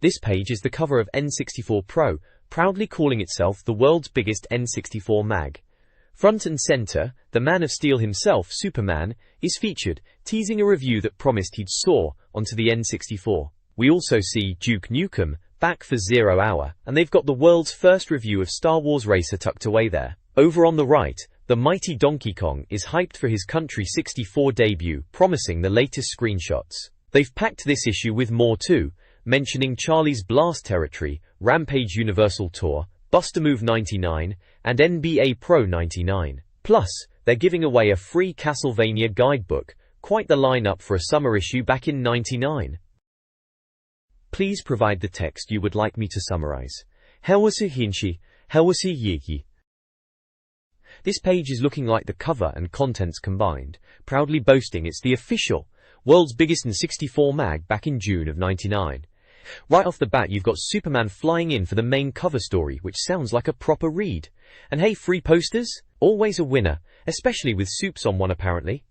This page is the cover of N64 Pro, proudly calling itself the world's biggest N64 mag. Front and center, the Man of Steel himself, Superman, is featured, teasing a review that promised he'd soar onto the N64. We also see Duke Nukem back for 0 Hour, and they've got the world's first review of Star Wars Racer tucked away there. Over on the right, the mighty Donkey Kong is hyped for his Country 64 debut, promising the latest screenshots. They've packed this issue with more too, mentioning Charlie's Blast Territory, Rampage Universal Tour, Buster Move 99, and NBA Pro 99. Plus, they're giving away a free Castlevania guidebook, quite the lineup for a summer issue back in '99. Please provide the text you would like me to summarize. Hewasi Hinshi, Hewasi Yiki. This page is looking like the cover and contents combined, proudly boasting it's the official, world's biggest N64 mag back in June of '99. Right off the bat you've got Superman flying in for the main cover story, which sounds like a proper read. And hey, free posters? Always a winner, especially with Supes on one apparently.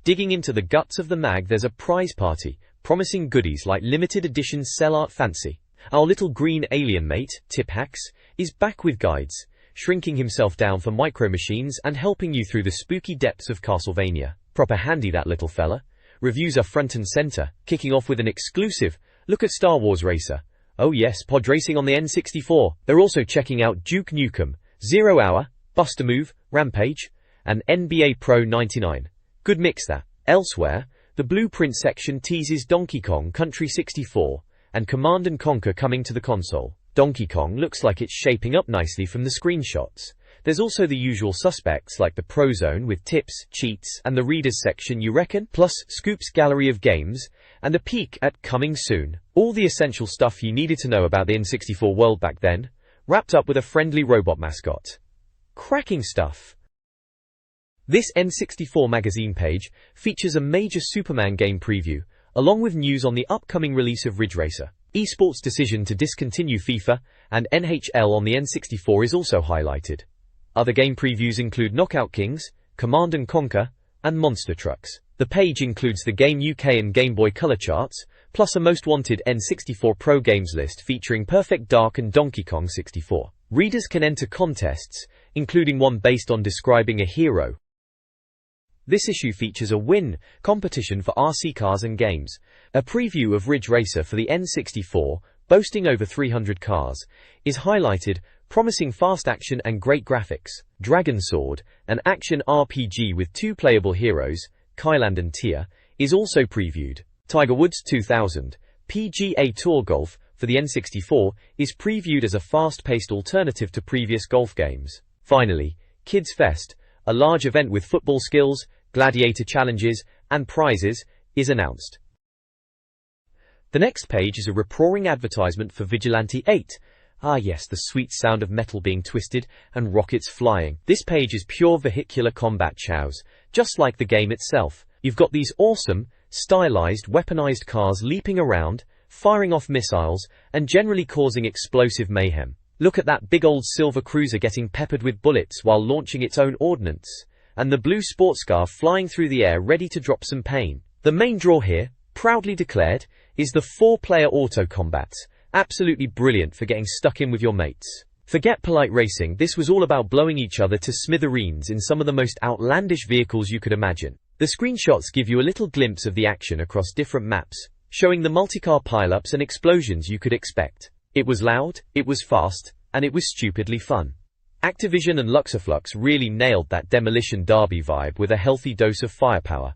Digging into the guts of the mag there's a prize party, promising goodies like limited edition Cell Art Fancy. Our little green alien mate, Tiphacks, is back with guides, shrinking himself down for micro machines and helping you through the spooky depths of Castlevania. Proper handy that little fella. Reviews are front and center, kicking off with an exclusive look at Star Wars Racer. Oh yes, pod racing on the N64. They're also checking out Duke Nukem, 0 Hour, Buster Move, Rampage, and NBA Pro 99. Good mix that. Elsewhere, the Blueprint section teases Donkey Kong Country 64, and Command & Conquer coming to the console. Donkey Kong looks like it's shaping up nicely from the screenshots. There's also the usual suspects like the Pro Zone with tips, cheats, and the Readers section you reckon? Plus, Scoop's gallery of games, and a peek at coming soon. All the essential stuff you needed to know about the N64 world back then, wrapped up with a friendly robot mascot. Cracking stuff. This N64 magazine page features a major Superman game preview, along with news on the upcoming release of Ridge Racer. Esports' decision to discontinue FIFA and NHL on the N64 is also highlighted. Other game previews include Knockout Kings, Command & Conquer, and Monster Trucks. The page includes the Game UK and Game Boy Color charts, plus a most wanted N64 Pro games list featuring Perfect Dark and Donkey Kong 64. Readers can enter contests, including one based on describing a hero. This issue features a win competition for RC cars and games, a preview of Ridge Racer for the N64, boasting over 300 cars, is highlighted, promising fast action and great graphics. Dragon Sword, an action RPG with 2 playable heroes, Kyland and Tia, is also previewed. Tiger Woods 2000, PGA Tour Golf, for the N64, is previewed as a fast-paced alternative to previous golf games. Finally, Kids Fest, a large event with football skills, gladiator challenges, and prizes, is announced. The next page is a rip-roaring advertisement for Vigilante 8. Ah yes, the sweet sound of metal being twisted and rockets flying. This page is pure vehicular combat chows, just like the game itself. You've got these awesome, stylized, weaponized cars leaping around, firing off missiles, and generally causing explosive mayhem. Look at that big old silver cruiser getting peppered with bullets while launching its own ordnance, and the blue sports car flying through the air ready to drop some pain. The main draw here, proudly declared, is the 4-player auto combat. Absolutely brilliant for getting stuck in with your mates. Forget polite racing, this was all about blowing each other to smithereens in some of the most outlandish vehicles you could imagine. The screenshots give you a little glimpse of the action across different maps, showing the multi-car pileups and explosions you could expect. It was loud, it was fast, and it was stupidly fun. Activision and Luxaflux really nailed that Demolition Derby vibe with a healthy dose of firepower.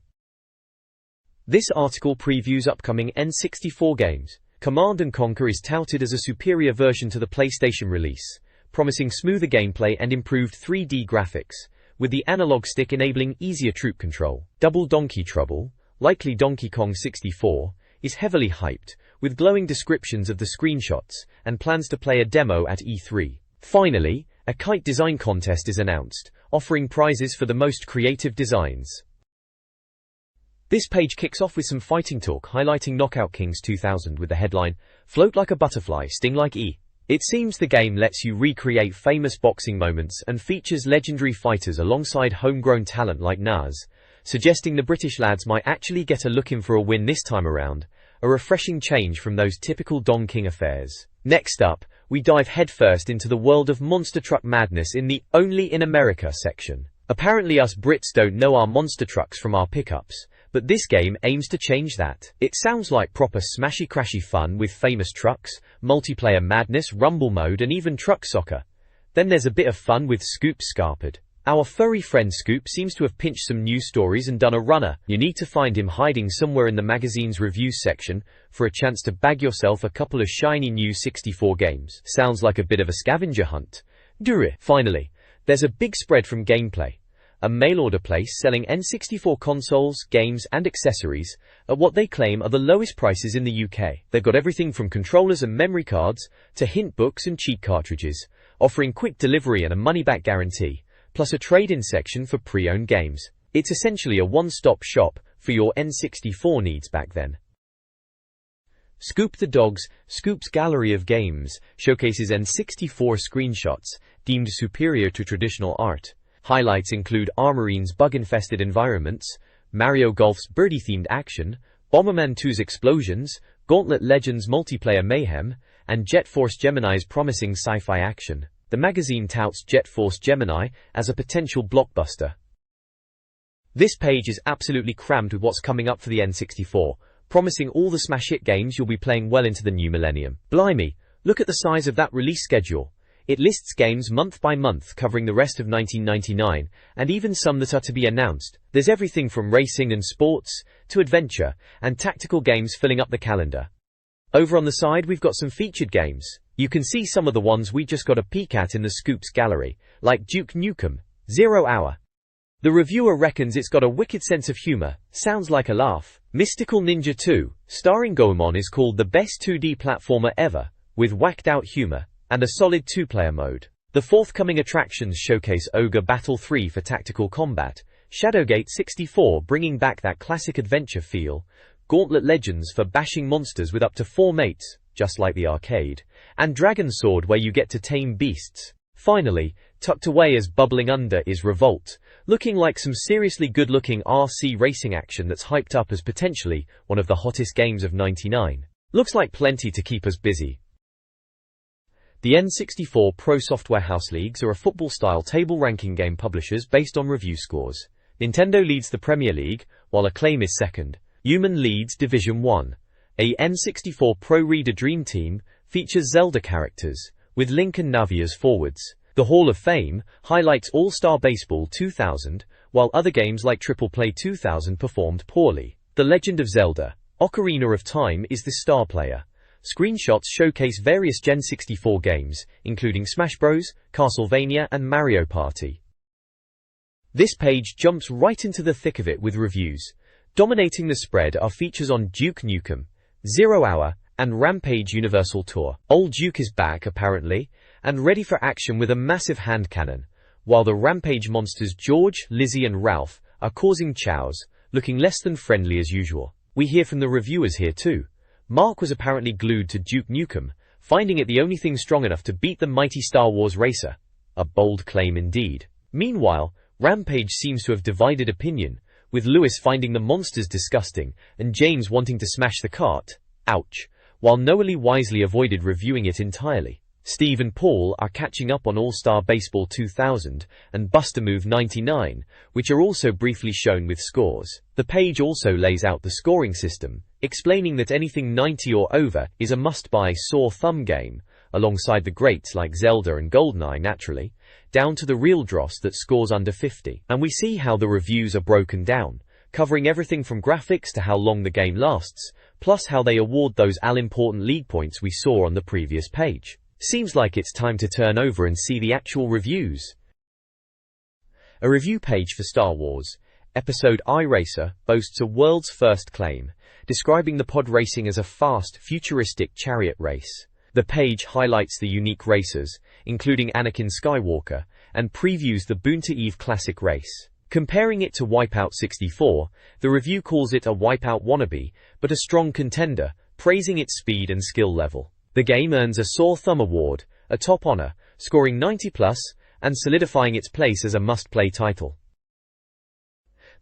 This article previews upcoming N64 games. Command & Conquer is touted as a superior version to the PlayStation release, promising smoother gameplay and improved 3D graphics, with the analog stick enabling easier troop control. Double Donkey Trouble, likely Donkey Kong 64, is heavily hyped, with glowing descriptions of the screenshots, and plans to play a demo at E3. Finally, a kite design contest is announced, offering prizes for the most creative designs. This page kicks off with some fighting talk highlighting Knockout Kings 2000 with the headline, "Float like a butterfly, sting like E." It seems the game lets you recreate famous boxing moments and features legendary fighters alongside homegrown talent like Nas, suggesting the British lads might actually get a look in for a win this time around. a refreshing change from those typical Don King affairs. Next up, we dive headfirst into the world of monster truck madness in the Only in America section. Apparently us Brits don't know our monster trucks from our pickups, but this game aims to change that. It sounds like proper smashy-crashy fun with famous trucks, multiplayer madness, rumble mode, and even truck soccer. Then there's a bit of fun with Scoop Scarpered. Our furry friend Scoop seems to have pinched some news stories and done a runner. You need to find him hiding somewhere in the magazine's reviews section for a chance to bag yourself a couple of shiny new 64 games. Sounds like a bit of a scavenger hunt. Do it. Finally, there's a big spread from Gameplay, a mail-order place selling N64 consoles, games, and accessories at what they claim are the lowest prices in the UK. They've got everything from controllers and memory cards to hint books and cheat cartridges, offering quick delivery and a money-back guarantee, plus a trade-in section for pre-owned games. It's essentially a one-stop shop for your N64 needs back then. Scoop the Dogs, Scoop's gallery of games, showcases N64 screenshots deemed superior to traditional art. Highlights include Armorine's bug-infested environments, Mario Golf's birdie-themed action, Bomberman 2's explosions, Gauntlet Legends multiplayer mayhem, and Jet Force Gemini's promising sci-fi action. The magazine touts Jet Force Gemini as a potential blockbuster. This page is absolutely crammed with what's coming up for the N64, promising all the smash hit games you'll be playing well into the new millennium. Blimey, look at the size of that release schedule. It lists games month by month covering the rest of 1999, and even some that are to be announced. There's everything from racing and sports, to adventure, and tactical games filling up the calendar. Over on the side we've got some featured games. You can see some of the ones we just got a peek at in the Scoops gallery, like Duke Nukem, 0 Hour. The reviewer reckons it's got a wicked sense of humor, sounds like a laugh. Mystical Ninja 2, starring Goemon, is called the best 2D platformer ever, with whacked out humor and a solid two-player mode. The forthcoming attractions showcase Ogre Battle 3 for tactical combat, Shadowgate 64 bringing back that classic adventure feel, Gauntlet Legends for bashing monsters with up to 4 mates, just like the arcade, and Dragon Sword where you get to tame beasts. Finally, tucked away as bubbling under is Revolt, looking like some seriously good-looking RC racing action that's hyped up as potentially one of the hottest games of '99. Looks like plenty to keep us busy. The N64 Pro Software House Leagues are a football-style table ranking game publishers based on review scores. Nintendo leads the Premier League, while Acclaim is second. Human leads Division 1. A N64 Pro Reader Dream Team features Zelda characters, with Link and Navi as forwards. The Hall of Fame highlights All-Star Baseball 2000, while other games like Triple Play 2000 performed poorly. The Legend of Zelda, Ocarina of Time is the star player. Screenshots showcase various Gen 64 games, including Smash Bros., Castlevania, and Mario Party. This page jumps right into the thick of it with reviews. Dominating the spread are features on Duke Nukem, 0 Hour, and Rampage Universal Tour. Old Duke is back, apparently, and ready for action with a massive hand cannon, while the Rampage monsters George, Lizzie, and Ralph are causing chows, looking less than friendly as usual. We hear from the reviewers here too. Mark was apparently glued to Duke Nukem, finding it the only thing strong enough to beat the mighty Star Wars racer. A bold claim indeed. Meanwhile, Rampage seems to have divided opinion, with Lewis finding the monsters disgusting and James wanting to smash the cart. Ouch. While Noah wisely avoided reviewing it entirely. Steve and Paul are catching up on All-Star Baseball 2000 and Buster Move 99, which are also briefly shown with scores. The page also lays out the scoring system, explaining that anything 90 or over is a must-buy sore thumb game, alongside the greats like Zelda and GoldenEye naturally, down to the real dross that scores under 50. And we see how the reviews are broken down, covering everything from graphics to how long the game lasts, plus how they award those all-important league points we saw on the previous page. Seems like it's time to turn over and see the actual reviews. A review page for Star Wars Episode iRacer boasts a world's first claim, describing the pod racing as a fast, futuristic chariot race. The page highlights the unique racers, including Anakin Skywalker, and previews the Boonta Eve Classic race. Comparing it to Wipeout 64, the review calls it a Wipeout wannabe, but a strong contender, praising its speed and skill level. The game earns a Sore Thumb Award, a top honor, scoring 90+, and solidifying its place as a must-play title.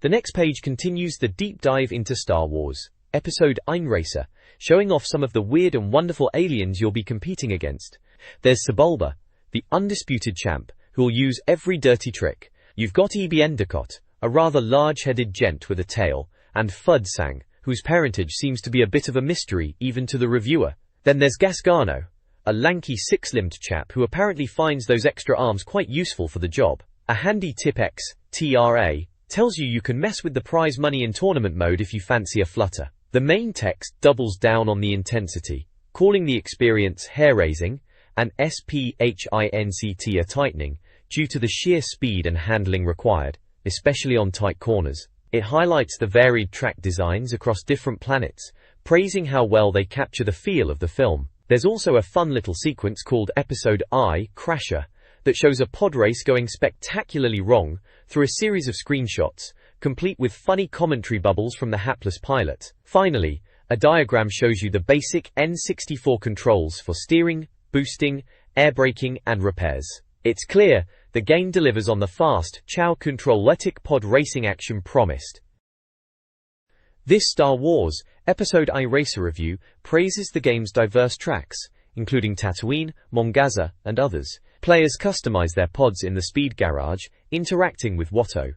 The next page continues the deep dive into Star Wars. episode Einracer, showing off some of the weird and wonderful aliens you'll be competing against. There's Sebulba, the undisputed champ, who'll use every dirty trick. You've got Endicott, a rather large-headed gent with a tail, and Fudsang, whose parentage seems to be a bit of a mystery even to the reviewer. Then there's Gasgano, a lanky six-limbed chap who apparently finds those extra arms quite useful for the job. A handy tip XTRA tells you can mess with the prize money in tournament mode if you fancy a flutter. The main text doubles down on the intensity, calling the experience hair-raising, and SPHINCT a tightening, due to the sheer speed and handling required, especially on tight corners. It highlights the varied track designs across different planets, praising how well they capture the feel of the film. There's also a fun little sequence called Episode I, Crasher, that shows a pod race going spectacularly wrong through a series of screenshots, complete with funny commentary bubbles from the hapless pilot. Finally, a diagram shows you the basic N64 controls for steering, boosting, air braking, and repairs. It's clear the game delivers on the fast, chow-control-letic pod racing action promised. This Star Wars Episode I Racer review praises the game's diverse tracks, including Tatooine, Mongaza, and others. Players customize their pods in the Speed Garage, interacting with Watto.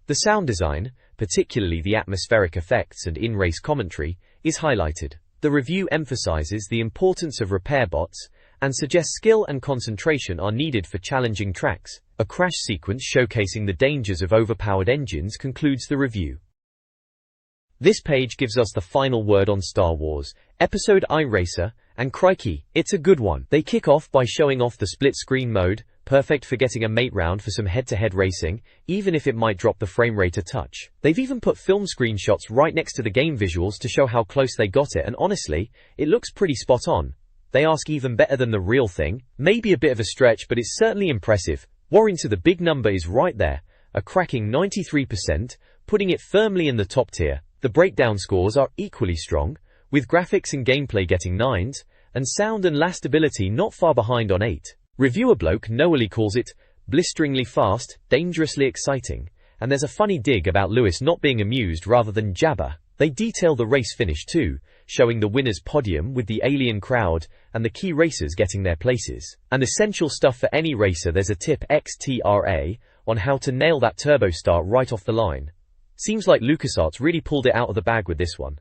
The sound design, particularly the atmospheric effects and in-race commentary, is highlighted. The review emphasizes the importance of repair bots and suggests skill and concentration are needed for challenging tracks. A crash sequence showcasing the dangers of overpowered engines concludes the review. This page gives us the final word on Star Wars Episode I Racer, and crikey, it's a good one. They kick off by showing off the split-screen mode, perfect for getting a mate round for some head-to-head racing, even if it might drop the frame rate a touch. They've even put film screenshots right next to the game visuals to show how close they got it, and honestly, it looks pretty spot on. They ask even better than the real thing. Maybe a bit of a stretch, but it's certainly impressive. Warrington, the big number is right there, a cracking 93%, putting it firmly in the top tier. The breakdown scores are equally strong, with graphics and gameplay getting 9s, and sound and lastability not far behind on 8. Reviewer bloke Noely calls it blisteringly fast, dangerously exciting, and there's a funny dig about Lewis not being amused rather than Jabba. They detail the race finish too, showing the winner's podium with the alien crowd and the key racers getting their places. And essential stuff for any racer. There's a tip XTRA on how to nail that turbo start right off the line. Seems like LucasArts really pulled it out of the bag with this one.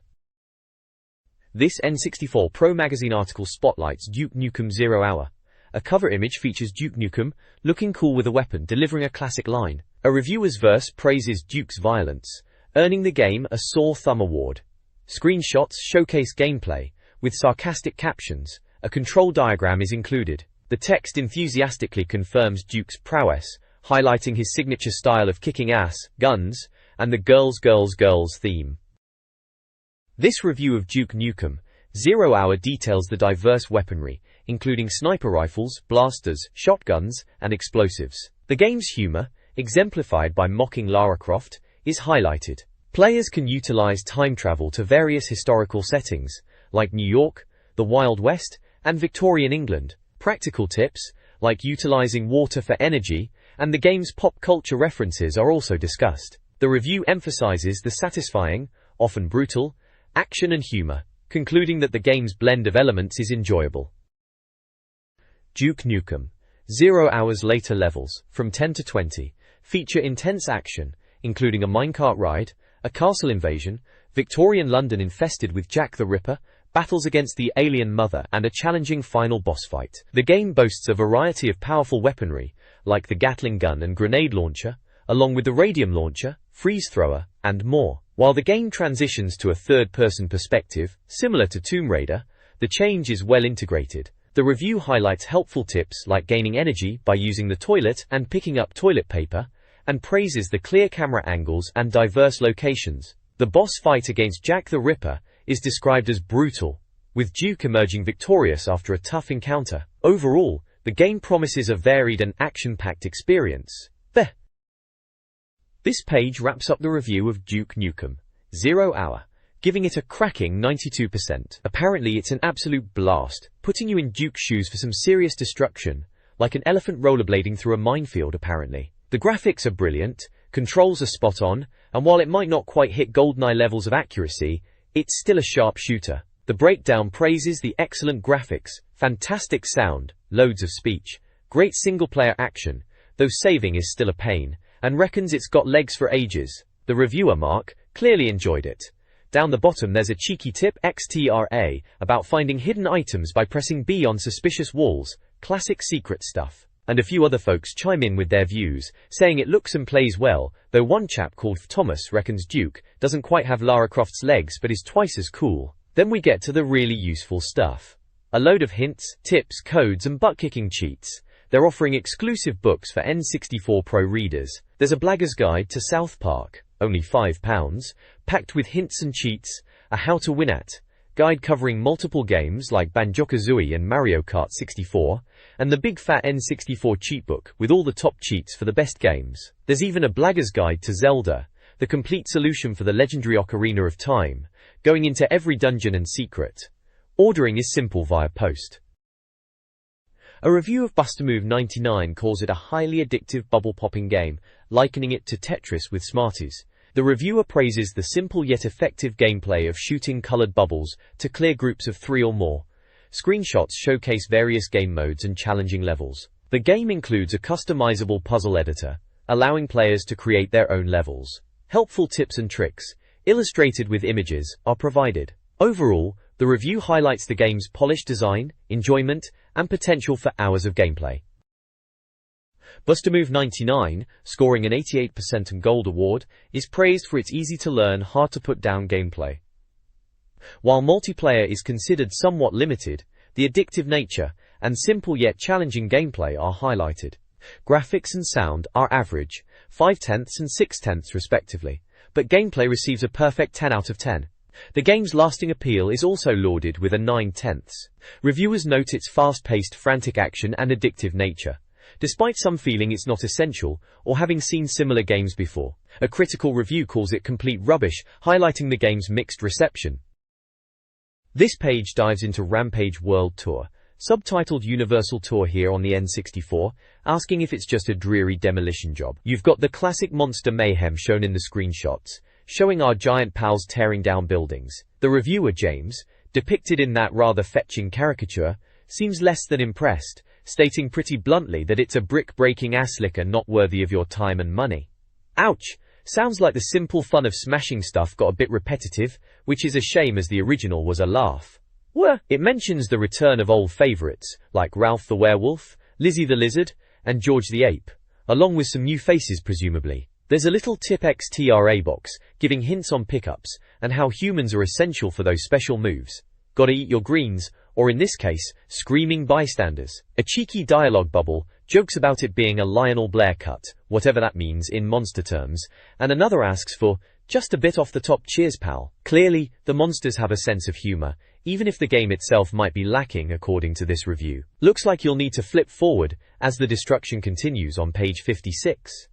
This N64 Pro magazine article spotlights Duke Nukem 0 Hour. A cover image features Duke Nukem, looking cool with a weapon, delivering a classic line. A reviewer's verse praises Duke's violence, earning the game a Sore Thumb award. Screenshots showcase gameplay, with sarcastic captions. A control diagram is included. The text enthusiastically confirms Duke's prowess, highlighting his signature style of kicking ass, guns, and the girls, girls, girls theme. This review of Duke Nukem 0 Hour details the diverse weaponry, including sniper rifles, blasters, shotguns, and explosives. The game's humor, exemplified by mocking Lara Croft, is highlighted. Players can utilize time travel to various historical settings, like New York, the Wild West, and Victorian England. Practical tips, like utilizing water for energy, and the game's pop culture references are also discussed. The review emphasizes the satisfying, often brutal, action and humor, concluding that the game's blend of elements is enjoyable. Duke Nukem 0 Hour's later levels, from 10 to 20, feature intense action, including a minecart ride, a castle invasion, Victorian London infested with Jack the Ripper, battles against the alien mother, and a challenging final boss fight. The game boasts a variety of powerful weaponry, like the Gatling gun and grenade launcher, along with the radium launcher, freeze thrower, and more. While the game transitions to a third-person perspective, similar to Tomb Raider, the change is well integrated. The review highlights helpful tips like gaining energy by using the toilet and picking up toilet paper, and praises the clear camera angles and diverse locations. The boss fight against Jack the Ripper is described as brutal, with Duke emerging victorious after a tough encounter. Overall, the game promises a varied and action-packed experience. This page wraps up the review of Duke Nukem 0 Hour, giving it a cracking 92%. Apparently it's an absolute blast, putting you in Duke's shoes for some serious destruction, like an elephant rollerblading through a minefield apparently. The graphics are brilliant, controls are spot on, and while it might not quite hit GoldenEye levels of accuracy, it's still a sharp shooter. The breakdown praises the excellent graphics, fantastic sound, loads of speech, great single-player action, though saving is still a pain, and reckons it's got legs for ages. The reviewer, Mark, clearly enjoyed it. Down the bottom there's a cheeky tip XTRA about finding hidden items by pressing B on suspicious walls, classic secret stuff. And a few other folks chime in with their views, saying it looks and plays well, though one chap called Thomas reckons Duke doesn't quite have Lara Croft's legs but is twice as cool. Then we get to the really useful stuff. A load of hints, tips, codes and butt-kicking cheats. They're offering exclusive books for N64 Pro readers. There's a blagger's guide to South Park, only £5, packed with hints and cheats, a how to win at guide covering multiple games like Banjo-Kazooie and Mario Kart 64, and the big fat N64 cheat book with all the top cheats for the best games. There's even a blagger's guide to Zelda, the complete solution for the legendary Ocarina of Time, going into every dungeon and secret. Ordering is simple via post. A review of Bustamove 99 calls it a highly addictive bubble-popping game, likening it to Tetris with Smarties. The reviewer praises the simple yet effective gameplay of shooting colored bubbles to clear groups of 3 or more. Screenshots showcase various game modes and challenging levels. The game includes a customizable puzzle editor, allowing players to create their own levels. Helpful tips and tricks, illustrated with images, are provided. Overall, the review highlights the game's polished design, enjoyment, and potential for hours of gameplay. Bustamove 99, scoring an 88% and Gold Award, is praised for its easy-to-learn, hard-to-put-down gameplay. While multiplayer is considered somewhat limited, the addictive nature and simple yet challenging gameplay are highlighted. Graphics and sound are average, 5/10 and 6/10 respectively, but gameplay receives a perfect 10 out of 10. The game's lasting appeal is also lauded with a 9/10. Reviewers note its fast-paced, frantic action and addictive nature, despite some feeling it's not essential or having seen similar games before. A critical review calls it complete rubbish, highlighting the game's mixed reception. This page dives into Rampage World Tour, subtitled Universal Tour here on the N64, asking if it's just a dreary demolition job. You've got the classic monster mayhem shown in the screenshots, showing our giant pals tearing down buildings. The reviewer, James, depicted in that rather fetching caricature, seems less than impressed, stating pretty bluntly that it's a brick-breaking ass-licker not worthy of your time and money. Ouch! Sounds like the simple fun of smashing stuff got a bit repetitive, which is a shame as the original was a laugh. It mentions the return of old favorites, like Ralph the Werewolf, Lizzie the Lizard, and George the Ape, along with some new faces presumably. There's a little tip XTRA box, giving hints on pickups, and how humans are essential for those special moves. Gotta eat your greens, or in this case, screaming bystanders. A cheeky dialogue bubble, jokes about it being a Lionel Blair cut, whatever that means in monster terms, and another asks for, just a bit off the top cheers pal. Clearly, the monsters have a sense of humor, even if the game itself might be lacking according to this review. Looks like you'll need to flip forward, as the destruction continues on page 56.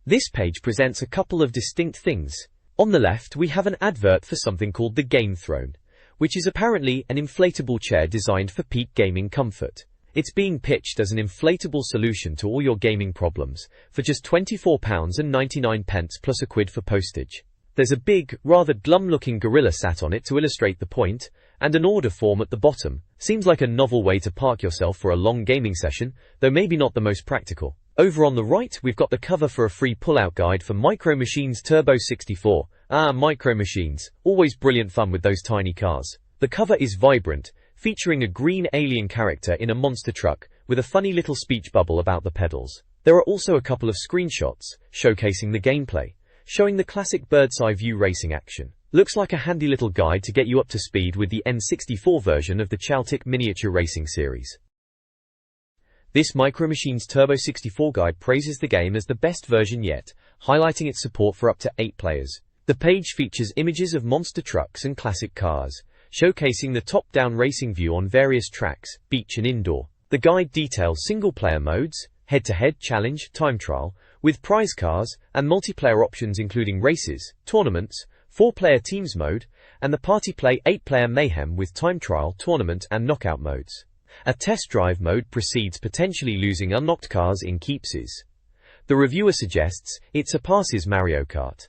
This page presents a couple of distinct things. On the left we have an advert for something called the Game Throne, which is apparently an inflatable chair designed for peak gaming comfort. It's being pitched as an inflatable solution to all your gaming problems, for just £24.99 plus a quid for postage. There's a big, rather glum-looking gorilla sat on it to illustrate the point, and an order form at the bottom. Seems like a novel way to park yourself for a long gaming session, though maybe not the most practical. Over on the right, we've got the cover for a free pull-out guide for Micro Machines Turbo 64. Micro Machines. Always brilliant fun with those tiny cars. The cover is vibrant, featuring a green alien character in a monster truck, with a funny little speech bubble about the pedals. There are also a couple of screenshots, showcasing the gameplay, showing the classic bird's-eye view racing action. Looks like a handy little guide to get you up to speed with the N64 version of the Chaltic miniature racing series. This Micro Machines Turbo 64 guide praises the game as the best version yet, highlighting its support for up to 8 players. The page features images of monster trucks and classic cars, showcasing the top-down racing view on various tracks, beach and indoor. The guide details single-player modes, head-to-head challenge, time trial, with prize cars, and multiplayer options including races, tournaments, 4-player teams mode, and the party play 8-player mayhem with time trial, tournament and knockout modes. A test drive mode precedes potentially losing unlocked cars in keepses. The reviewer suggests it surpasses Mario Kart.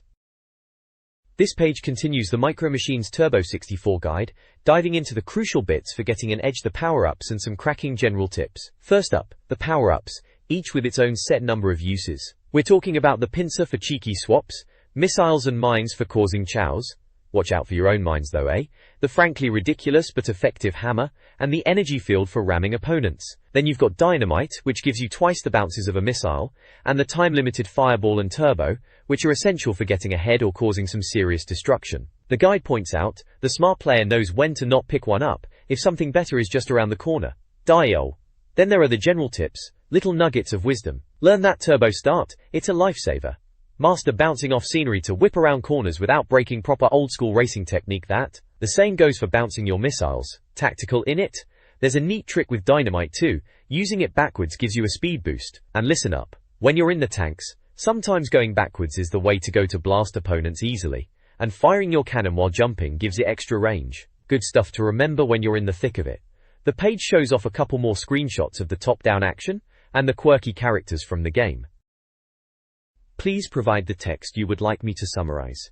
This page continues the Micro Machines Turbo 64 guide, diving into the crucial bits for getting an edge, the power-ups and some cracking general tips. First up, the power-ups, each with its own set number of uses. We're talking about the pincer for cheeky swaps, missiles and mines for causing chows. Watch out for your own mines though, eh? The frankly ridiculous but effective hammer, and the energy field for ramming opponents. Then you've got dynamite, which gives you twice the bounces of a missile, and the time-limited fireball and turbo, which are essential for getting ahead or causing some serious destruction. The guide points out, the smart player knows when to not pick one up, if something better is just around the corner. Die-o. Then there are the general tips, little nuggets of wisdom. Learn that turbo start, it's a lifesaver. Master bouncing off scenery to whip around corners without breaking, proper old-school racing technique that. The same goes for bouncing your missiles. Tactical in it? There's a neat trick with dynamite too. Using it backwards gives you a speed boost. And listen up. When you're in the tanks, sometimes going backwards is the way to go to blast opponents easily. And firing your cannon while jumping gives it extra range. Good stuff to remember when you're in the thick of it. The page shows off a couple more screenshots of the top-down action and the quirky characters from the game. Please provide the text you would like me to summarize.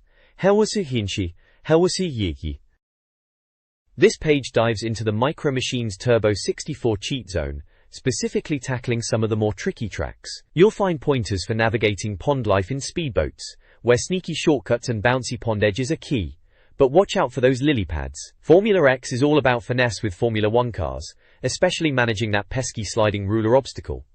This page dives into the Micro Machines Turbo 64 cheat zone, specifically tackling some of the more tricky tracks. You'll find pointers for navigating pond life in speedboats, where sneaky shortcuts and bouncy pond edges are key. But watch out for those lily pads. Formula X is all about finesse with Formula 1 cars, especially managing that pesky sliding ruler obstacle.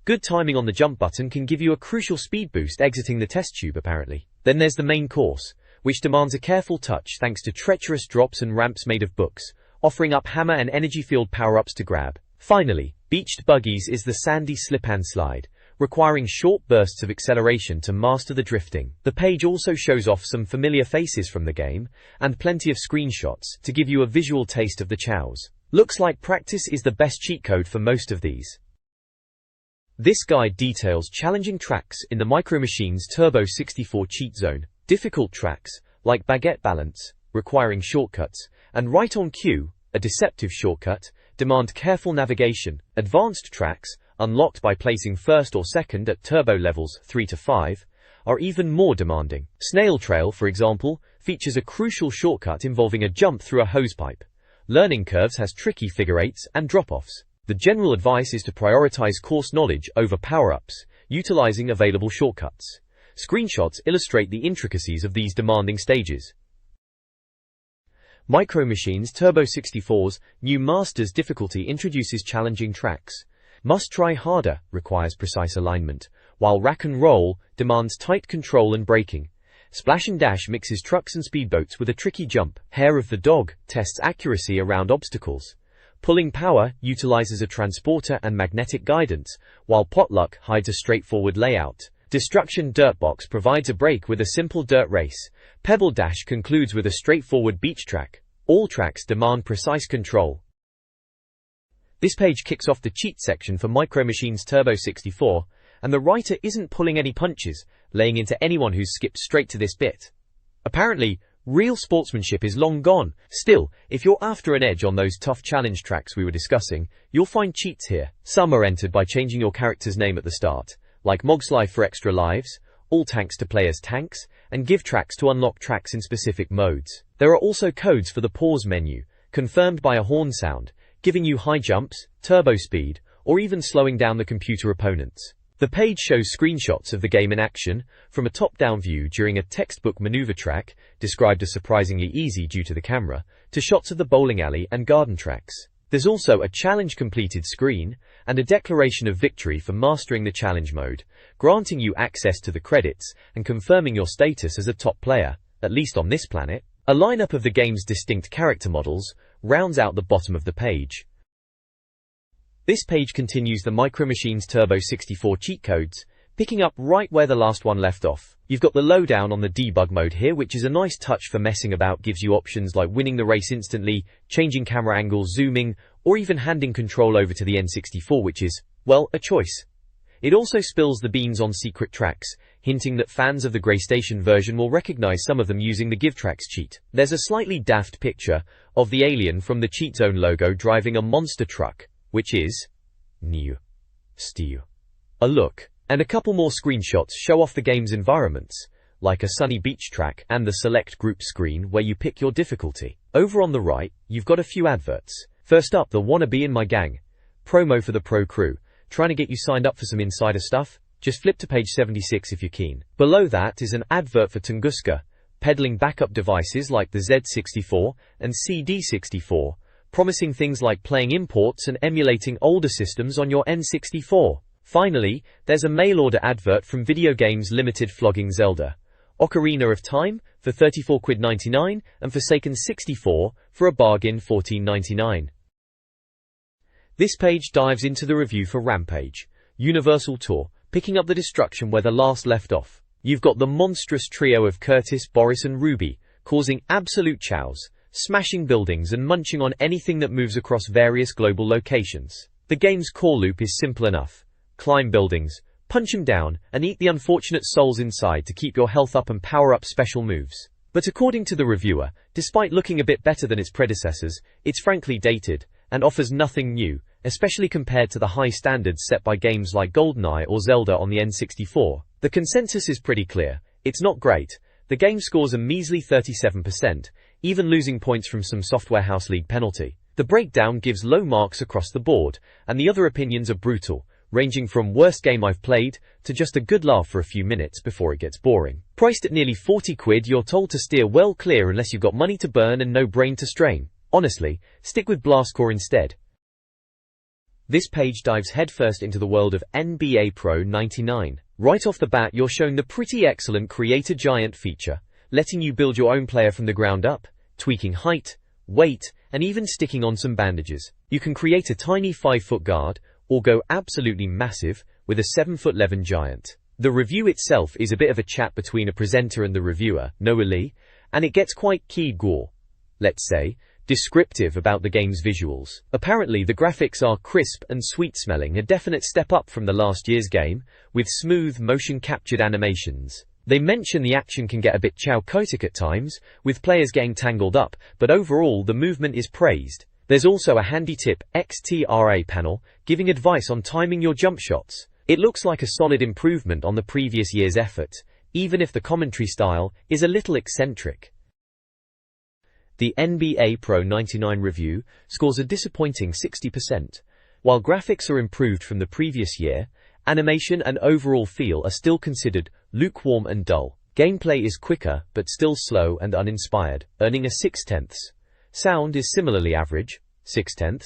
Good timing on the jump button can give you a crucial speed boost exiting the test tube apparently. Then there's the main course, which demands a careful touch thanks to treacherous drops and ramps made of books, offering up hammer and energy field power-ups to grab. Finally, beached buggies is the sandy slip-and slide, requiring short bursts of acceleration to master the drifting. The page also shows off some familiar faces from the game, and plenty of screenshots to give you a visual taste of the chows. Looks like practice is the best cheat code for most of these. This guide details challenging tracks in the Micro Machines Turbo 64 cheat zone. Difficult tracks, like baguette balance, requiring shortcuts, and right on cue, a deceptive shortcut, demand careful navigation. Advanced tracks, unlocked by placing first or second at turbo levels 3 to 5, are even more demanding. Snail Trail, for example, features a crucial shortcut involving a jump through a hosepipe. Learning Curves has tricky figure eights and drop-offs. The general advice is to prioritize course knowledge over power-ups, utilizing available shortcuts. Screenshots illustrate the intricacies of these demanding stages. Micro Machines Turbo 64's new Masters difficulty introduces challenging tracks. Must Try Harder requires precise alignment, while Rack and Roll demands tight control and braking. Splash and Dash mixes trucks and speedboats with a tricky jump. Hair of the Dog tests accuracy around obstacles. Pulling Power utilizes a transporter and magnetic guidance, while Potluck hides a straightforward layout. Destruction Dirtbox provides a break with a simple dirt race. Pebble Dash concludes with a straightforward beach track. All tracks demand precise control. This page kicks off the cheat section for Micro Machines Turbo 64, and the writer isn't pulling any punches, laying into anyone who's skipped straight to this bit. Apparently, real sportsmanship is long gone. Still, if you're after an edge on those tough challenge tracks we were discussing, you'll find cheats here. Some are entered by changing your character's name at the start, like Mog's Life for extra lives, all tanks to play as tanks, and give tracks to unlock tracks in specific modes. There are also codes for the pause menu, confirmed by a horn sound, giving you high jumps, turbo speed, or even slowing down the computer opponents. The page shows screenshots of the game in action, from a top-down view during a textbook maneuver track, described as surprisingly easy due to the camera, to shots of the bowling alley and garden tracks. There's also a challenge completed screen, and a declaration of victory for mastering the challenge mode, granting you access to the credits, and confirming your status as a top player, at least on this planet. A lineup of the game's distinct character models rounds out the bottom of the page. This page continues the Micro Machines Turbo 64 cheat codes, picking up right where the last one left off. You've got the lowdown on the debug mode here, which is a nice touch for messing about, gives you options like winning the race instantly, changing camera angles, zooming, or even handing control over to the N64, which is, well, a choice. It also spills the beans on secret tracks, hinting that fans of the Graystation version will recognize some of them using the Give Tracks cheat. There's a slightly daft picture of the alien from the Cheat Zone logo driving a monster truck, which is new. Steal. A look. And a couple more screenshots show off the game's environments, like a sunny beach track, and the select group screen where you pick your difficulty. Over on the right, you've got a few adverts. First up, the Wanna Be in My Gang promo for the Pro Crew. Trying to get you signed up for some insider stuff? Just flip to page 76 if you're keen. Below that is an advert for Tunguska, peddling backup devices like the Z64 and CD64, promising things like playing imports and emulating older systems on your N64. Finally, there's a mail-order advert from Video Games Limited flogging Zelda, Ocarina of Time for £34.99 and Forsaken 64 for a bargain £14.99. This page dives into the review for Rampage, Universal Tour, picking up the destruction where the last left off. You've got the monstrous trio of Curtis, Boris and Ruby, causing absolute chows, smashing buildings and munching on anything that moves across various global locations. The game's core loop is simple enough. Climb buildings, punch them down, and eat the unfortunate souls inside to keep your health up and power up special moves. But according to the reviewer, despite looking a bit better than its predecessors, it's frankly dated, and offers nothing new, especially compared to the high standards set by games like GoldenEye or Zelda on the N64. The consensus is pretty clear. It's not great. The game scores a measly 37%, even losing points from some Software House League penalty. The breakdown gives low marks across the board, and the other opinions are brutal, ranging from worst game I've played to just a good laugh for a few minutes before it gets boring. Priced at nearly £40, you're told to steer well clear unless you've got money to burn and no brain to strain. Honestly, stick with Blastcore instead. This page dives headfirst into the world of NBA Pro 99. Right off the bat, you're shown the pretty excellent Creator Giant feature, letting you build your own player from the ground up, tweaking height, weight, and even sticking on some bandages. You can create a tiny 5-foot guard, or go absolutely massive with a 7'11" giant. The review itself is a bit of a chat between a presenter and the reviewer, Noah Lee, and it gets quite let's say, descriptive about the game's visuals. Apparently the graphics are crisp and sweet-smelling, a definite step up from the last year's game, with smooth motion-captured animations. They mention the action can get a bit chaotic at times, with players getting tangled up, but overall the movement is praised. There's also a handy tip XTRA panel, giving advice on timing your jump shots. It looks like a solid improvement on the previous year's effort, even if the commentary style is a little eccentric. The NBA Pro 99 review scores a disappointing 60%. While graphics are improved from the previous year, animation and overall feel are still considered lukewarm and dull. Gameplay is quicker, but still slow and uninspired, earning a 6/10. Sound is similarly average, 6/10,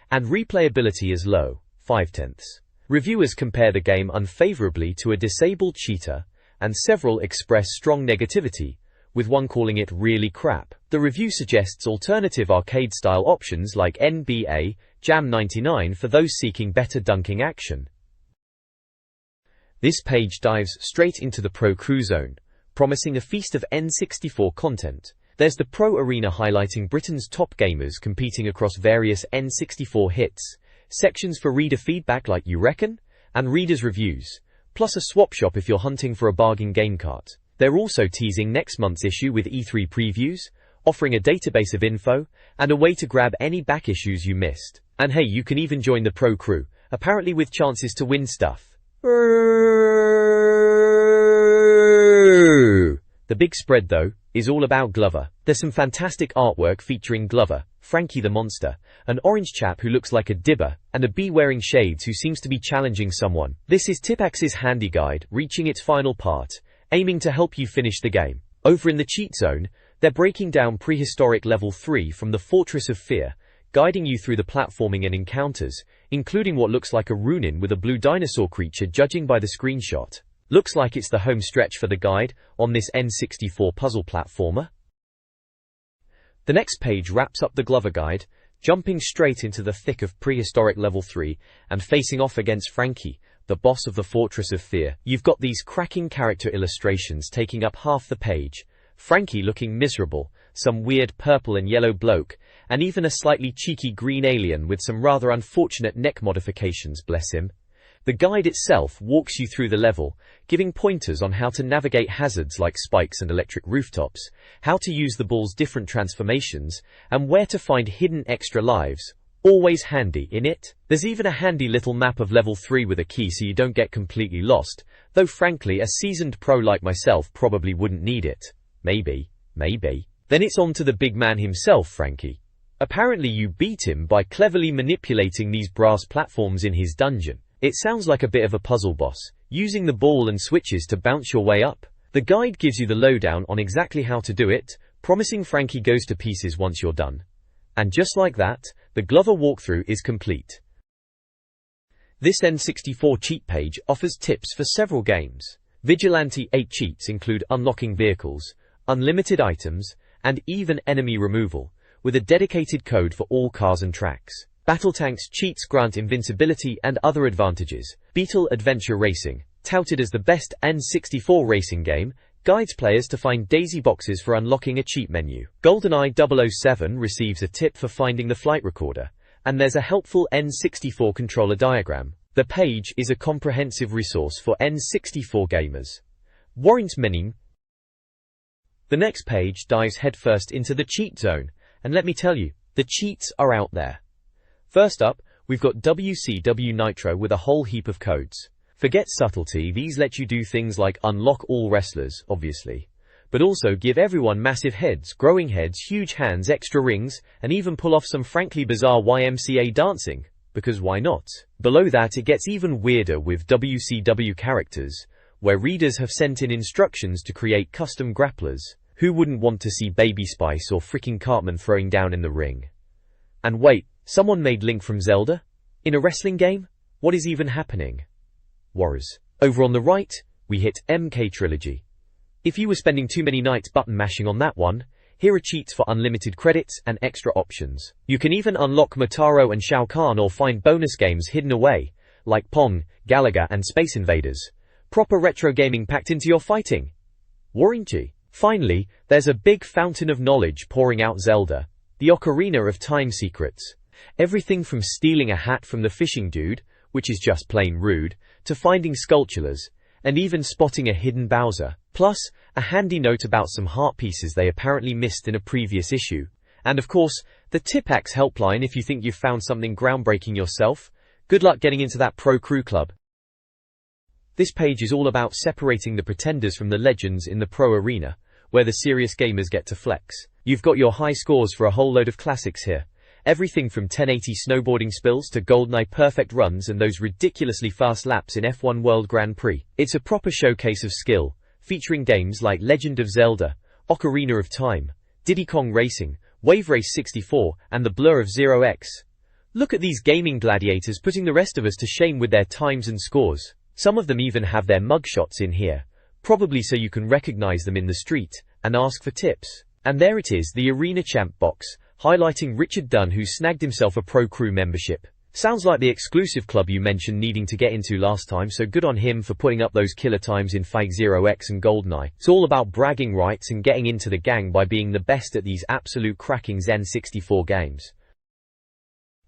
and replayability is low, 5/10. Reviewers compare the game unfavorably to a disabled cheetah, and several express strong negativity, with one calling it really crap. The review suggests alternative arcade-style options like NBA Jam 99 for those seeking better dunking action. This page dives straight into the Pro Crew zone, promising a feast of N64 content. There's the Pro Arena highlighting Britain's top gamers competing across various N64 hits, sections for reader feedback like You Reckon, and readers' reviews, plus a swap shop if you're hunting for a bargain game cart. They're also teasing next month's issue with E3 previews, offering a database of info, and a way to grab any back issues you missed. And hey, you can even join the Pro Crew, apparently with chances to win stuff. The big spread, though, is all about Glover. There's some fantastic artwork featuring Glover, Frankie the Monster, an orange chap who looks like a dibber, and a bee wearing shades who seems to be challenging someone. This is Tipax's handy guide, reaching its final part, aiming to help you finish the game. Over in the cheat zone, they're breaking down prehistoric level 3 from the Fortress of Fear, guiding you through the platforming and encounters, including what looks like a Runin with a blue dinosaur creature judging by the screenshot. Looks like it's the home stretch for the guide on this N64 puzzle platformer. The next page wraps up the Glover guide, jumping straight into the thick of prehistoric level 3 and facing off against Frankie, the boss of the Fortress of Fear. You've got these cracking character illustrations taking up half the page, Frankie looking miserable, some weird purple and yellow bloke, and even a slightly cheeky green alien with some rather unfortunate neck modifications, bless him. The guide itself walks you through the level, giving pointers on how to navigate hazards like spikes and electric rooftops, how to use the ball's different transformations, and where to find hidden extra lives, Always handy, innit? There's even a handy little map of level 3 with a key so you don't get completely lost, though frankly a seasoned pro like myself probably wouldn't need it. Maybe. Then it's on to the big man himself, Frankie. Apparently you beat him by cleverly manipulating these brass platforms in his dungeon. It sounds like a bit of a puzzle boss, using the ball and switches to bounce your way up. The guide gives you the lowdown on exactly how to do it, promising Frankie goes to pieces once you're done. And just like that, the Glover walkthrough is complete. This N64 cheat page offers tips for several games. Vigilante 8 cheats include unlocking vehicles, unlimited items, and even enemy removal, with a dedicated code for all cars and tracks. Battle Tanks cheats grant invincibility and other advantages. Beetle Adventure Racing, touted as the best N64 racing game, guides players to find daisy boxes for unlocking a cheat menu. GoldenEye 007 receives a tip for finding the flight recorder, and there's a helpful N64 controller diagram. The page is a comprehensive resource for N64 gamers. Warrant meaning. The next page dives headfirst into the cheat zone, and let me tell you, the cheats are out there. First up, we've got WCW Nitro with a whole heap of codes. Forget subtlety, these let you do things like unlock all wrestlers, obviously, but also give everyone massive heads, growing heads, huge hands, extra rings, and even pull off some frankly bizarre YMCA dancing, because why not? Below that it gets even weirder with WCW characters, where readers have sent in instructions to create custom grapplers. Who wouldn't want to see Baby Spice or freaking Cartman throwing down in the ring? And wait, someone made Link from Zelda? In a wrestling game? What is even happening? Warriors. Over on the right, we hit MK Trilogy. If you were spending too many nights button mashing on that one, here are cheats for unlimited credits and extra options. You can even unlock Motaro and Shao Kahn or find bonus games hidden away, like Pong, Galaga and Space Invaders. Proper retro gaming packed into your fighting. Warranty. Finally, there's a big fountain of knowledge pouring out Zelda, the Ocarina of Time secrets. Everything from stealing a hat from the fishing dude, which is just plain rude, to finding sculptures, and even spotting a hidden Bowser. Plus, a handy note about some heart pieces they apparently missed in a previous issue. And of course, the Tipax helpline if you think you've found something groundbreaking yourself. Good luck getting into that pro crew club. This page is all about separating the pretenders from the legends in the pro arena, where the serious gamers get to flex. You've got your high scores for a whole load of classics here. Everything from 1080 snowboarding spills to GoldenEye perfect runs and those ridiculously fast laps in F1 World Grand Prix. It's a proper showcase of skill, featuring games like Legend of Zelda, Ocarina of Time, Diddy Kong Racing, Wave Race 64, and the Blur of Zero X. Look at these gaming gladiators putting the rest of us to shame with their times and scores. Some of them even have their mugshots in here, probably so you can recognize them in the street and ask for tips. And there it is, the Arena Champ box, highlighting Richard Dunn, who snagged himself a Pro Crew membership. Sounds like the exclusive club you mentioned needing to get into last time, so good on him for putting up those killer times in Fake Zero X and GoldenEye. It's all about bragging rights and getting into the gang by being the best at these absolute cracking N64 games.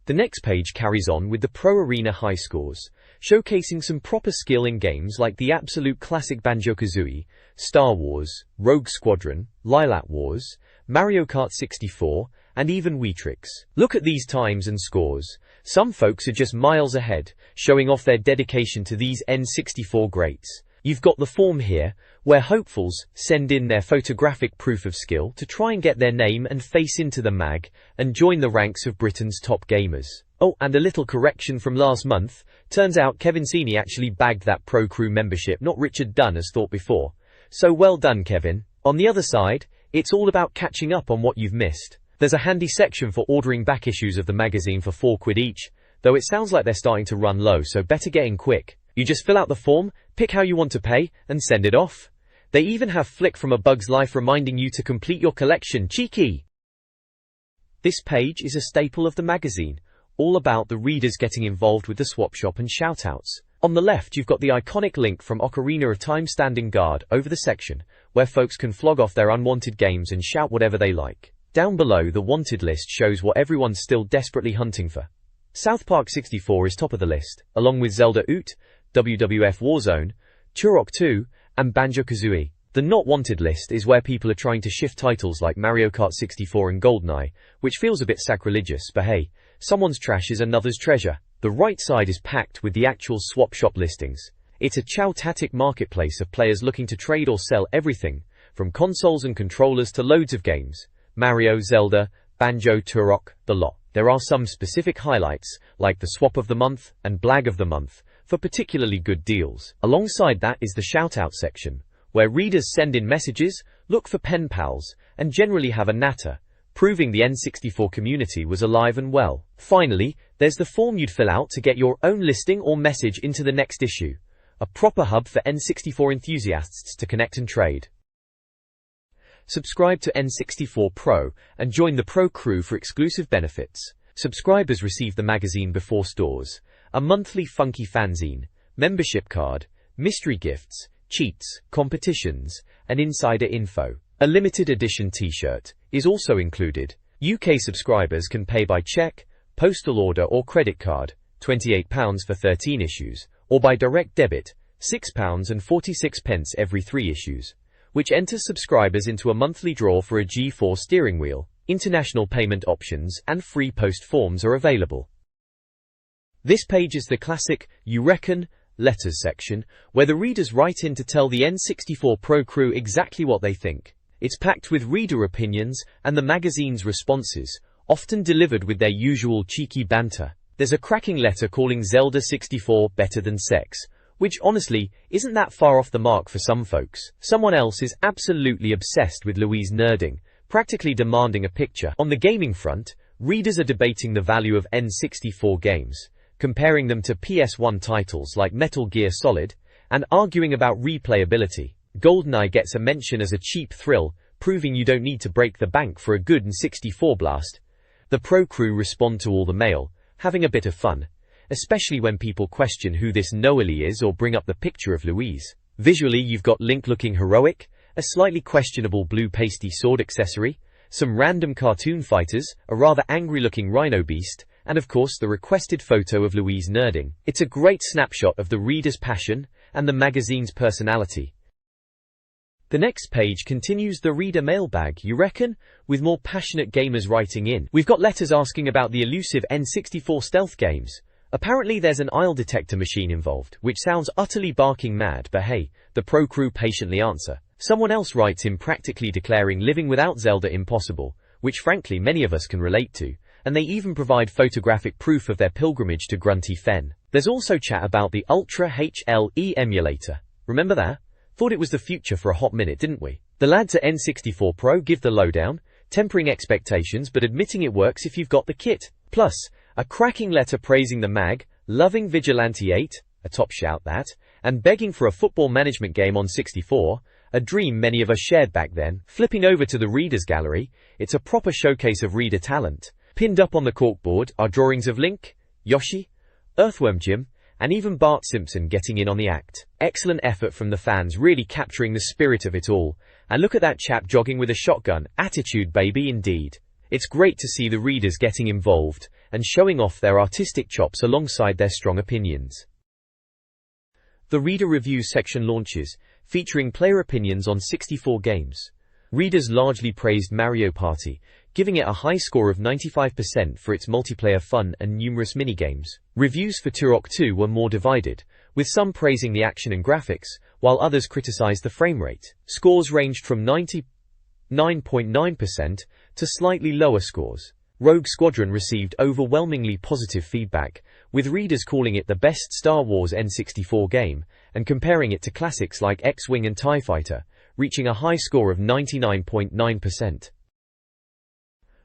The next page carries on with the Pro Arena high scores, showcasing some proper skill in games like the absolute classic Banjo-Kazooie, Star Wars, Rogue Squadron, Lilac Wars, Mario Kart 64, and even Weetrix. Look at these times and scores. Some folks are just miles ahead, showing off their dedication to these N64 greats. You've got the form here, where hopefuls send in their photographic proof of skill to try and get their name and face into the mag, and join the ranks of Britain's top gamers. Oh, and a little correction from last month. Turns out Kevin Sini actually bagged that Pro Crew membership, not Richard Dunn as thought before. So well done, Kevin. On the other side, it's all about catching up on what you've missed. There's a handy section for ordering back issues of the magazine for £4 each, though it sounds like they're starting to run low, so better get in quick. You just fill out the form, pick how you want to pay, and send it off. They even have Flick from A Bug's Life reminding you to complete your collection. Cheeky! This page is a staple of the magazine, all about the readers getting involved with the swap shop and shoutouts. On the left you've got the iconic Link from Ocarina of Time standing guard over the section, where folks can flog off their unwanted games and shout whatever they like. Down below, the wanted list shows what everyone's still desperately hunting for. South Park 64 is top of the list, along with Zelda Oot, WWF Warzone, Turok 2, and Banjo-Kazooie. The not wanted list is where people are trying to shift titles like Mario Kart 64 and GoldenEye, which feels a bit sacrilegious, but hey, Someone's trash is another's treasure. The right side is packed with the actual swap shop listings. It's a chow-tatic marketplace of players looking to trade or sell everything, from consoles and controllers to loads of games. Mario, Zelda, Banjo, Turok, the lot. There are some specific highlights, like the Swap of the Month and Blag of the Month, for particularly good deals. Alongside that is the shout-out section, where readers send in messages, look for pen pals, and generally have a natter, proving the N64 community was alive and well. Finally, there's the form you'd fill out to get your own listing or message into the next issue. A proper hub for N64 enthusiasts to connect and trade. Subscribe to N64 Pro and join the Pro crew for exclusive benefits. Subscribers receive the magazine before stores, a monthly funky fanzine, membership card, mystery gifts, cheats, competitions, and insider info. A limited edition t-shirt is also included. UK subscribers can pay by cheque, postal order or credit card, £28 for 13 issues, or by direct debit, £6.46 every 3 issues, which enters subscribers into a monthly draw for a G4 steering wheel. International payment options and free post forms are available. This page is the classic "You Reckon" letters section, where the readers write in to tell the N64 Pro crew exactly what they think. It's packed with reader opinions and the magazine's responses, often delivered with their usual cheeky banter. There's a cracking letter calling Zelda 64 better than sex, which honestly isn't that far off the mark for some folks. Someone else is absolutely obsessed with Louise nerding, practically demanding a picture. On the gaming front, readers are debating the value of N64 games, comparing them to PS1 titles like Metal Gear Solid, and arguing about replayability. GoldenEye gets a mention as a cheap thrill, proving you don't need to break the bank for a good N64 blast. The Pro crew respond to all the mail, having a bit of fun, especially when people question who this Noelle is or bring up the picture of Louise. Visually, you've got Link looking heroic, a slightly questionable blue pasty sword accessory, some random cartoon fighters, a rather angry-looking rhino beast, and of course the requested photo of Louise nerding. It's a great snapshot of the reader's passion and the magazine's personality. The next page continues the reader mailbag, you reckon, with more passionate gamers writing in. We've got letters asking about the elusive N64 stealth games. Apparently there's an aisle detector machine involved, which sounds utterly barking mad, but hey, the Pro crew patiently answer. Someone else writes in practically declaring living without Zelda impossible, which frankly many of us can relate to, and they even provide photographic proof of their pilgrimage to Grunty Fen. There's also chat about the Ultra HLE emulator. Remember that? Thought it was the future for a hot minute, didn't we? The lads at N64 Pro give the lowdown, tempering expectations but admitting it works if you've got the kit. Plus, a cracking letter praising the mag, loving Vigilante 8, a top shout that, and begging for a football management game on 64, a dream many of us shared back then. Flipping over to the readers gallery, it's a proper showcase of reader talent. Pinned up on the corkboard are drawings of Link, Yoshi, Earthworm Jim, and even Bart Simpson getting in on the act. Excellent effort from the fans, really capturing the spirit of it all. And look at that chap jogging with a shotgun, attitude baby indeed. It's great to see the readers getting involved and showing off their artistic chops alongside their strong opinions. The reader reviews section launches, featuring player opinions on 64 games. Readers largely praised Mario Party, giving it a high score of 95% for its multiplayer fun and numerous minigames. Reviews for Turok 2 were more divided, with some praising the action and graphics, while others criticized the frame rate. Scores ranged from 99.9% to slightly lower scores. Rogue Squadron received overwhelmingly positive feedback, with readers calling it the best Star Wars N64 game, and comparing it to classics like X-Wing and TIE Fighter, reaching a high score of 99.9%.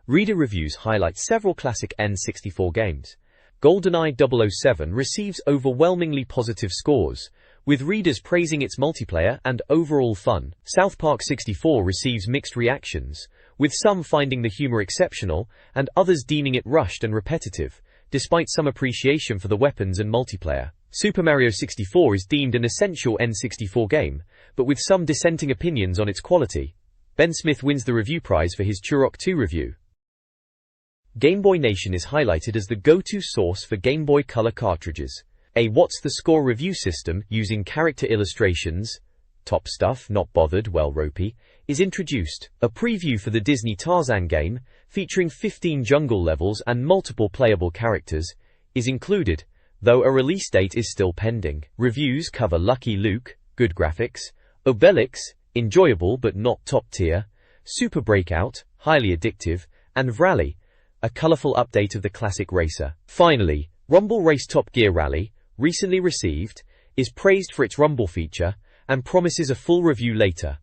Reader reviews highlight several classic N64 games. GoldenEye 007 receives overwhelmingly positive scores, with readers praising its multiplayer and overall fun. South Park 64 receives mixed reactions, with some finding the humor exceptional and others deeming it rushed and repetitive, despite some appreciation for the weapons and multiplayer. Super Mario 64 is deemed an essential N64 game, but with some dissenting opinions on its quality. Ben Smith wins the review prize for his Turok 2 review. Game Boy Nation is highlighted as the go-to source for Game Boy Color cartridges. A What's the Score review system using character illustrations, top stuff, not bothered, well ropey, is introduced. A preview for the Disney Tarzan game, featuring 15 jungle levels and multiple playable characters, is included, though a release date is still pending. Reviews cover Lucky Luke, good graphics, Obelix, enjoyable but not top tier, Super Breakout, highly addictive, and Vrally, a colorful update of the classic racer. Finally, Rumble Race Top Gear Rally, recently received, is praised for its Rumble feature, and promises a full review later.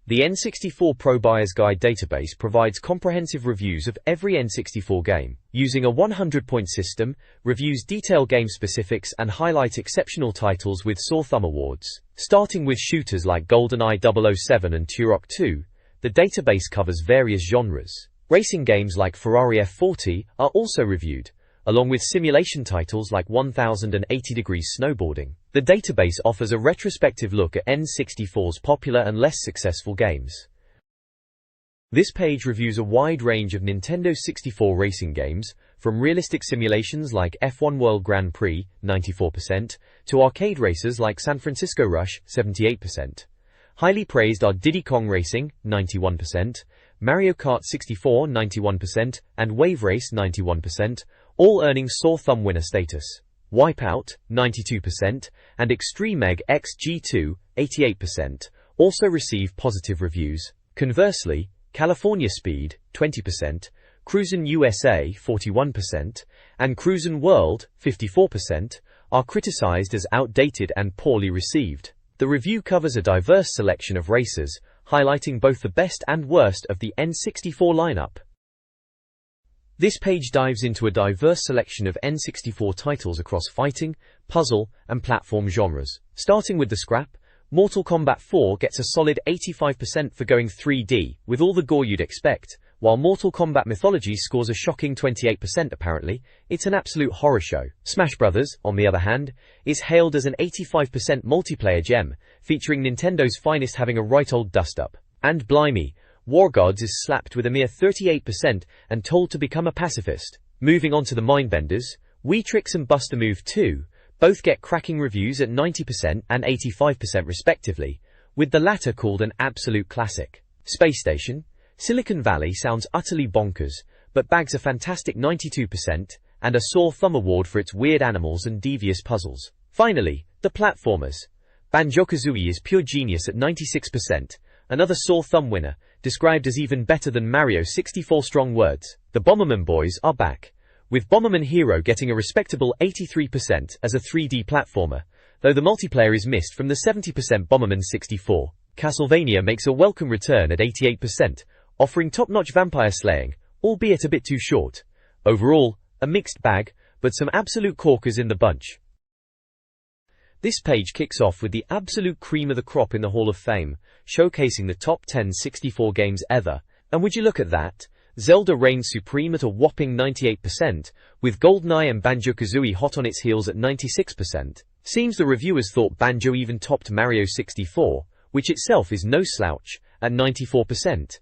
The N64 Pro Buyer's Guide database provides comprehensive reviews of every N64 game. Using a 100-point system, reviews detail game specifics and highlight exceptional titles with sore thumb awards. Starting with shooters like GoldenEye 007 and Turok 2, the database covers various genres. Racing games like Ferrari F40 are also reviewed, along with simulation titles like 1080 Degrees Snowboarding. The database offers a retrospective look at N64's popular and less successful games. This page reviews a wide range of Nintendo 64 racing games, from realistic simulations like F1 World Grand Prix, 94%, to arcade racers like San Francisco Rush, 78%. Highly praised are Diddy Kong Racing, 91%, Mario Kart 64, 91%, and Wave Race, 91%, all earning sore thumb winner status. Wipeout, 92%, and Extreme Egg XG2, 88%, also receive positive reviews. Conversely, California Speed, 20%, Cruisin' USA, 41%, and Cruisin' World, 54%, are criticized as outdated and poorly received. The review covers a diverse selection of races, highlighting both the best and worst of the N64 lineup. This page dives into a diverse selection of N64 titles across fighting, puzzle, and platform genres. Starting with the scrap, Mortal Kombat 4 gets a solid 85% for going 3D, with all the gore you'd expect, while Mortal Kombat Mythology scores a shocking 28% apparently. It's an absolute horror show. Smash Bros., on the other hand, is hailed as an 85% multiplayer gem, featuring Nintendo's finest having a right old dust-up. And blimey, War Gods is slapped with a mere 38% and told to become a pacifist. Moving on to the Mindbenders, Wii Tricks and Buster Move 2 both get cracking reviews at 90% and 85% respectively, with the latter called an absolute classic. Space Station, Silicon Valley sounds utterly bonkers, but bags a fantastic 92% and a sore thumb award for its weird animals and devious puzzles. Finally, the platformers. Banjo-Kazooie is pure genius at 96%, another sore thumb winner, described as even better than Mario 64. Strong words. The Bomberman Boys are back, with Bomberman Hero getting a respectable 83% as a 3D platformer, though the multiplayer is missed from the 70% Bomberman 64. Castlevania makes a welcome return at 88%, offering top-notch vampire slaying, albeit a bit too short. Overall, a mixed bag, but some absolute corkers in the bunch. This page kicks off with the absolute cream of the crop in the Hall of Fame, showcasing the top 10 64 games ever, and would you look at that, Zelda reigns supreme at a whopping 98%, with GoldenEye and Banjo-Kazooie hot on its heels at 96%. Seems the reviewers thought Banjo even topped Mario 64, which itself is no slouch, at 94%.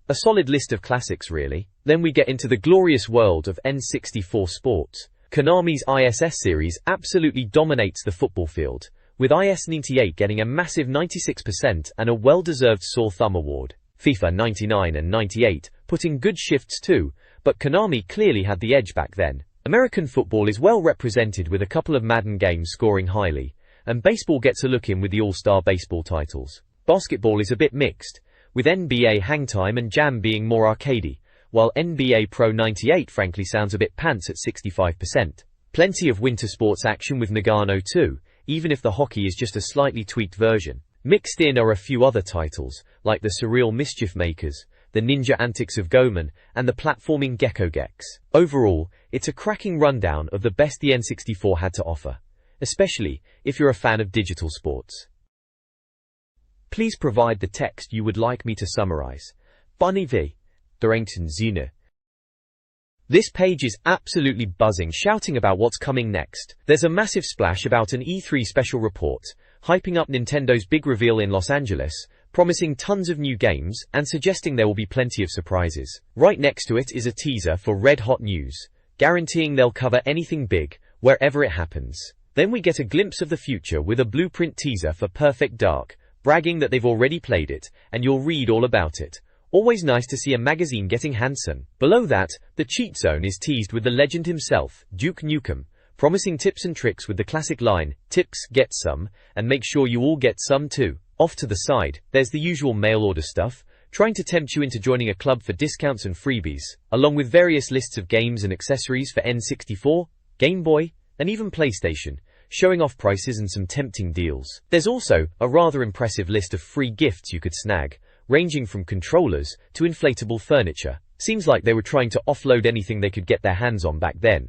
A solid list of classics really. Then we get into the glorious world of N64 sports. Konami's ISS series absolutely dominates the football field, with IS-98 getting a massive 96% and a well-deserved sore thumb award. FIFA 99 and 98 put in good shifts too, but Konami clearly had the edge back then. American football is well represented with a couple of Madden games scoring highly, and baseball gets a look in with the All-Star Baseball titles. Basketball is a bit mixed, with NBA Hangtime and Jam being more arcadey, while NBA Pro 98 frankly sounds a bit pants at 65%. Plenty of winter sports action with Nagano too, even if the hockey is just a slightly tweaked version. Mixed in are a few other titles, like the surreal Mischief Makers, the ninja antics of Goemon, and the platforming Gecko Gex. Overall, it's a cracking rundown of the best the N64 had to offer, especially if you're a fan of digital sports. Please provide the text you would like me to summarize. Bunny v. Durrington Zine. This page is absolutely buzzing, shouting about what's coming next. There's a massive splash about an E3 special report, hyping up Nintendo's big reveal in Los Angeles, promising tons of new games, and suggesting there will be plenty of surprises. Right next to it is a teaser for Red Hot News, guaranteeing they'll cover anything big, wherever it happens. Then we get a glimpse of the future with a blueprint teaser for Perfect Dark, bragging that they've already played it, and you'll read all about it. Always nice to see a magazine getting handsome. Below that, the cheat zone is teased with the legend himself, Duke Nukem, promising tips and tricks with the classic line, "Tips, get some, and make sure you all get some too." Off to the side, there's the usual mail order stuff, trying to tempt you into joining a club for discounts and freebies, along with various lists of games and accessories for N64, Game Boy, and even PlayStation, showing off prices and some tempting deals. There's also a rather impressive list of free gifts you could snag, ranging from controllers to inflatable furniture. Seems like they were trying to offload anything they could get their hands on back then.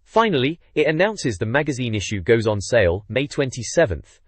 Finally, it announces the magazine issue goes on sale May 27th,